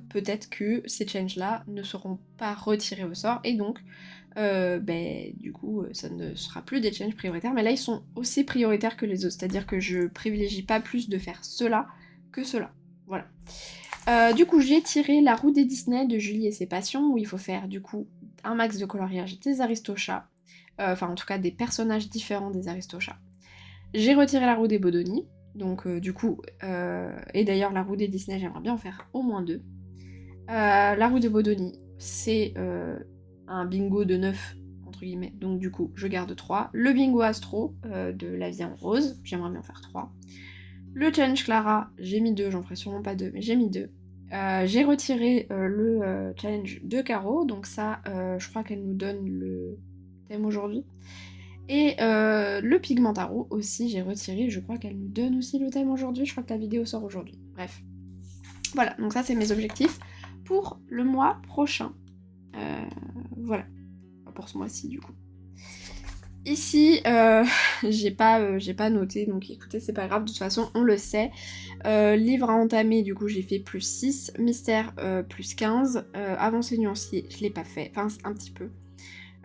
peut-être que ces challenges-là ne seront pas retirés au sort, et donc, du coup, ça ne sera plus des challenges prioritaires, mais là, ils sont aussi prioritaires que les autres, c'est-à-dire que je privilégie pas plus de faire cela que cela. Voilà. Du coup, j'ai tiré La roue des Disney de Julie et ses passions, où il faut faire, du coup, un max de coloriage des Aristochats, enfin, en tout cas, des personnages différents des Aristochats. J'ai retiré La roue des Bodoni, donc du coup, et d'ailleurs, La roue des Disney, j'aimerais bien en faire au moins 2. La roue des Bodoni, c'est un bingo de 9, entre guillemets, donc du coup, je garde 3. Le bingo Astro de La vie en rose, j'aimerais bien en faire 3. Le challenge Clara, j'ai mis 2, j'en ferai sûrement pas 2, mais j'ai mis 2. J'ai retiré le challenge de Caro, donc ça, je crois qu'elle nous donne le thème aujourd'hui. Et le Pigmentaro aussi, j'ai retiré, je crois qu'elle nous donne aussi le thème aujourd'hui, je crois que la vidéo sort aujourd'hui. Bref. Voilà, donc ça c'est mes objectifs pour le mois prochain. Voilà, pour ce mois-ci du coup. Ici, j'ai pas noté, donc écoutez, c'est pas grave, de toute façon, on le sait. Livre à entamer, du coup, j'ai fait plus 6. Mystère, plus 15. Avancée nuancier, je l'ai pas fait, enfin, un petit peu.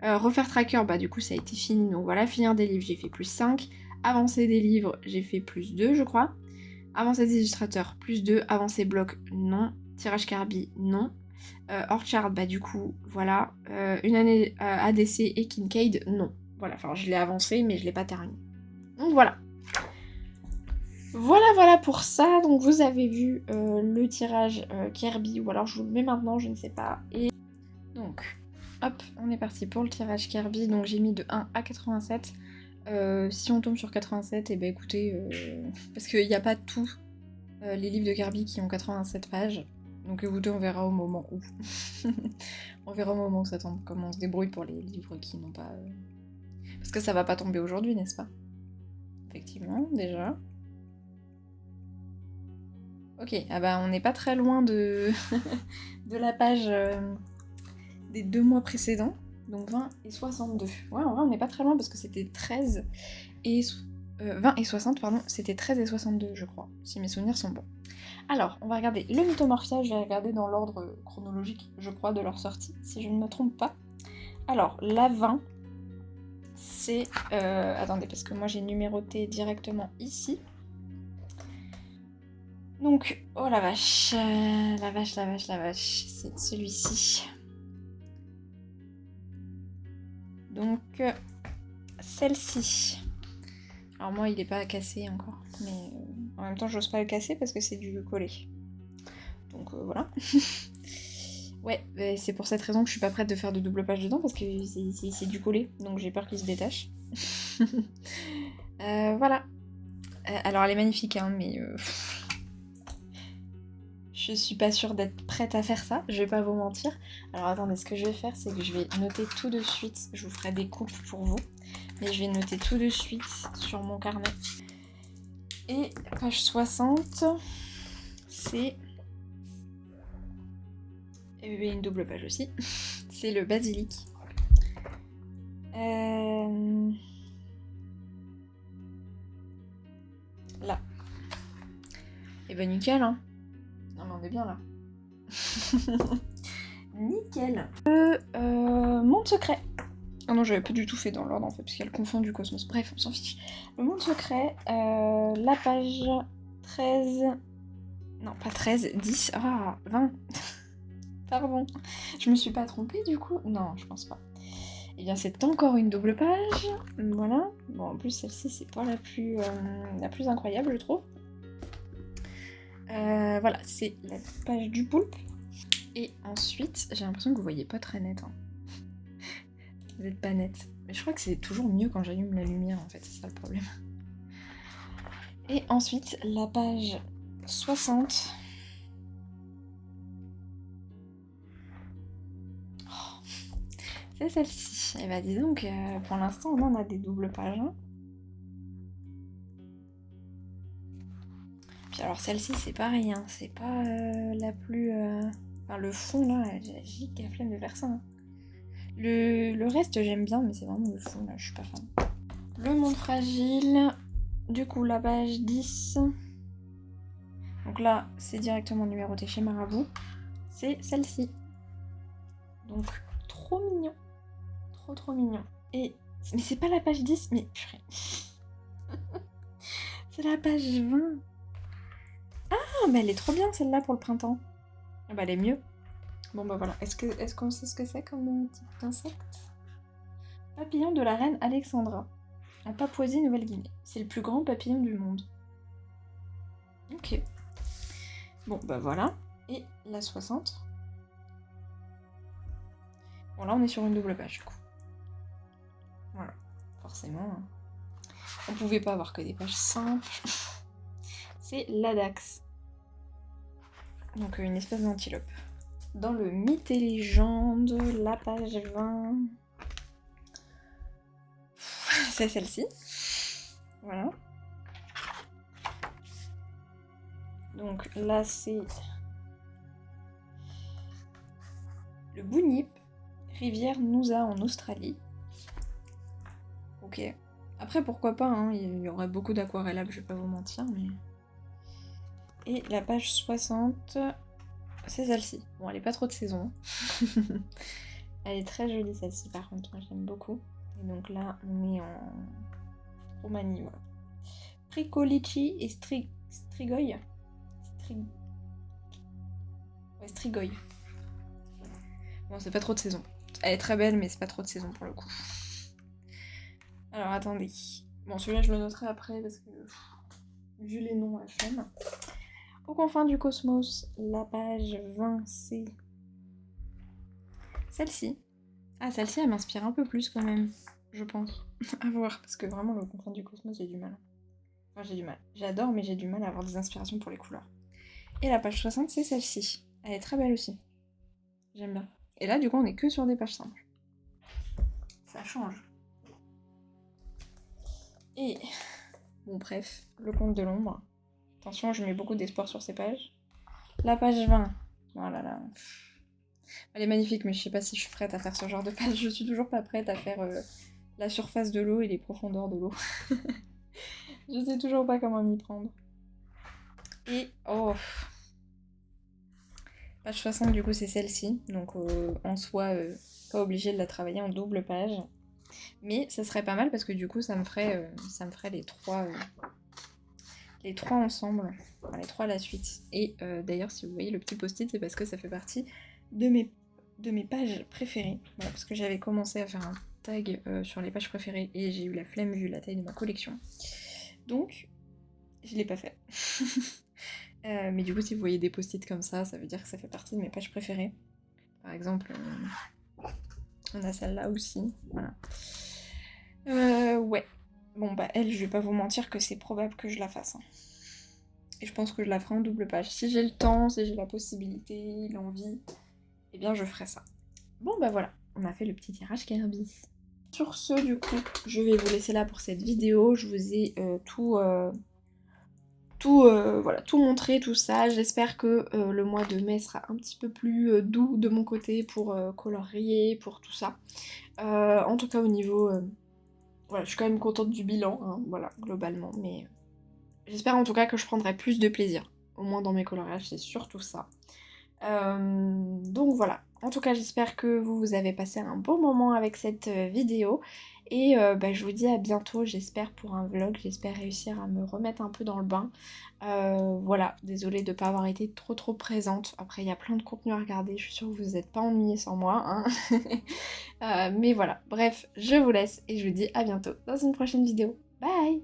Refaire tracker, bah du coup, ça a été fini, donc voilà. Finir des livres, j'ai fait plus 5. Avancée des livres, j'ai fait plus 2, je crois. Avancée des illustrateurs, plus 2. Avancée bloc, non. Tirage Kirby, non. Orchard, bah du coup, voilà. Une année ADC et Kincaid, non. Voilà, enfin je l'ai avancé mais je l'ai pas terminé. Donc voilà. Voilà pour ça. Donc vous avez vu le tirage Kirby, ou alors je vous le mets maintenant, je ne sais pas. Et donc, hop, on est parti pour le tirage Kirby. Donc j'ai mis de 1 à 87. Si on tombe sur 87, et ben écoutez, parce qu'il n'y a pas tous les livres de Kirby qui ont 87 pages. Donc écoutez, on verra au moment où. On verra au moment où ça tombe, comment on se débrouille pour les livres qui n'ont pas... Parce que ça va pas tomber aujourd'hui, n'est-ce pas? Effectivement, déjà. Ok, ah bah on n'est pas très loin de, de la page des 2 mois précédents. Donc 20 et 62. Ouais, en vrai, on n'est pas très loin parce que c'était 13 et... 20 et 60, pardon, c'était 13 et 62, je crois, si mes souvenirs sont bons. Alors, on va regarder le Mythomorphia, je vais regarder dans l'ordre chronologique, je crois, de leur sortie, si je ne me trompe pas. Alors, la 20, c'est... attendez, parce que moi j'ai numéroté directement ici. Donc, oh la vache, c'est celui-ci. Donc, celle-ci. Alors moi, il n'est pas cassé encore, mais en même temps, j'ose pas le casser parce que c'est du collé. Donc voilà. Ouais, c'est pour cette raison que je suis pas prête de faire de double page dedans, parce que c'est du collé, donc j'ai peur qu'il se détache. Voilà. Alors elle est magnifique, hein, mais... je suis pas sûre d'être prête à faire ça, je vais pas vous mentir. Alors attendez, ce que je vais faire, c'est que je vais noter tout de suite, je vous ferai des coupes pour vous, mais je vais noter tout de suite sur mon carnet. Et page 60, c'est... Et une double page aussi, c'est le basilic. Là. Et ben nickel, hein. Non mais on est bien là. Nickel. Monde secret. Ah non, j'avais pas du tout fait dans l'ordre en fait, parce qu'elle confond du cosmos. Bref, on s'en fiche. Le monde secret, la page 13... Non, pas 13, 10, 20. Pardon. Je me suis pas trompée du coup? Non, je pense pas. Et bien c'est encore une double page. Voilà. Bon, en plus celle-ci c'est pas la plus incroyable, je trouve. Voilà, c'est la page du poulpe. Et ensuite, j'ai l'impression que vous voyez pas très net. Hein. Vous êtes pas net. Mais je crois que c'est toujours mieux quand j'allume la lumière en fait, c'est ça le problème. Et ensuite, la page 60. Oh, c'est celle-ci. Et bah dis donc, pour l'instant on en a des doubles pages. Hein. Puis alors celle-ci c'est pareil, hein. C'est pas la plus... Enfin le fond là, j'ai giga flemme de faire ça. Hein. Le reste j'aime bien, mais c'est vraiment le fond là, je suis pas fan. Le monde fragile, du coup la page 10. Donc là, c'est directement numéroté chez Marabout. C'est celle-ci. Donc, trop mignon. Trop mignon. Et... Mais c'est pas la page 10, mais... C'est la page 20. Ah, mais elle est trop bien celle-là pour le printemps. Ah bah elle est mieux. Bon bah voilà. Est-ce qu'on sait ce que c'est comme type d'insecte? Papillon de la reine Alexandra. En Papouasie-Nouvelle-Guinée. C'est le plus grand papillon du monde. Ok. Bon bah voilà. Et la 60. Bon là on est sur une double page du coup. Voilà. Forcément. On pouvait pas avoir que des pages simples. C'est l'Adax. Donc une espèce d'antilope. Dans le mythe et légende, la page 20. C'est celle-ci. Voilà. Donc là c'est le Bunyip, rivière Noosa en Australie. Ok. Après pourquoi pas, hein, il y aurait beaucoup d'aquarellables, je vais pas vous mentir, mais... Et la page 60, c'est celle-ci. Bon, elle est pas trop de saison. Elle est très jolie celle-ci par contre, moi j'aime beaucoup. Et donc là, on est en Roumanie, voilà. Pricolici et Strigoi. Ouais, Strigoi. Bon, c'est pas trop de saison. Elle est très belle, mais c'est pas trop de saison pour le coup. Alors, attendez. Bon, celui-là, je le noterai après, parce que... vu les noms, la flemme. Aux confins du cosmos, la page 20, c'est... celle-ci. Ah, celle-ci, elle m'inspire un peu plus quand même, je pense. À voir, parce que vraiment, le confins du cosmos, j'ai du mal. Enfin, j'ai du mal. J'adore, mais j'ai du mal à avoir des inspirations pour les couleurs. Et la page 60, c'est celle-ci. Elle est très belle aussi. J'aime bien. Et là, du coup, on est que sur des pages simples. Ça change. Et... bon, bref, le conte de l'ombre. Attention, je mets beaucoup d'espoir sur ces pages. La page 20. Oh là là. Elle est magnifique, mais je sais pas si je suis prête à faire ce genre de page. Je suis toujours pas prête à faire la surface de l'eau et les profondeurs de l'eau. Je sais toujours pas comment m'y prendre. Et... oh... page 60, du coup, c'est celle-ci. Donc, en soi, pas obligé de la travailler en double page. Mais ça serait pas mal parce que du coup, ça me ferait les trois ensemble. Enfin, les trois à la suite. Et d'ailleurs, si vous voyez le petit post-it, c'est parce que ça fait partie de mes pages préférées. Voilà, parce que j'avais commencé à faire un tag sur les pages préférées et j'ai eu la flemme vu la taille de ma collection. Donc, je l'ai pas fait. Mais du coup, si vous voyez des post-it comme ça veut dire que ça fait partie de mes pages préférées. Par exemple, on a celle-là aussi. Voilà. Ouais. Bon, bah, elle, je vais pas vous mentir que c'est probable que je la fasse. Hein. Et je pense que je la ferai en double page. Si j'ai le temps, si j'ai la possibilité, l'envie, eh bien, je ferai ça. Bon, bah voilà. On a fait le petit tirage Kirby. Sur ce, du coup, je vais vous laisser là pour cette vidéo. Je vous ai tout montré, tout ça. J'espère que le mois de mai sera un petit peu plus doux de mon côté pour colorier, pour tout ça. En tout cas, au niveau... voilà, je suis quand même contente du bilan, hein, voilà, globalement, mais j'espère en tout cas que je prendrai plus de plaisir, au moins dans mes coloriages, c'est surtout ça. Donc voilà, en tout cas j'espère que vous avez passé un bon moment avec cette vidéo, et bah, je vous dis à bientôt, j'espère pour un vlog, j'espère réussir à me remettre un peu dans le bain. Voilà, désolée de ne pas avoir été trop présente, après il y a plein de contenu à regarder, je suis sûre que vous n'êtes pas ennuyés sans moi, hein. Mais voilà, bref, je vous laisse et je vous dis à bientôt dans une prochaine vidéo. Bye!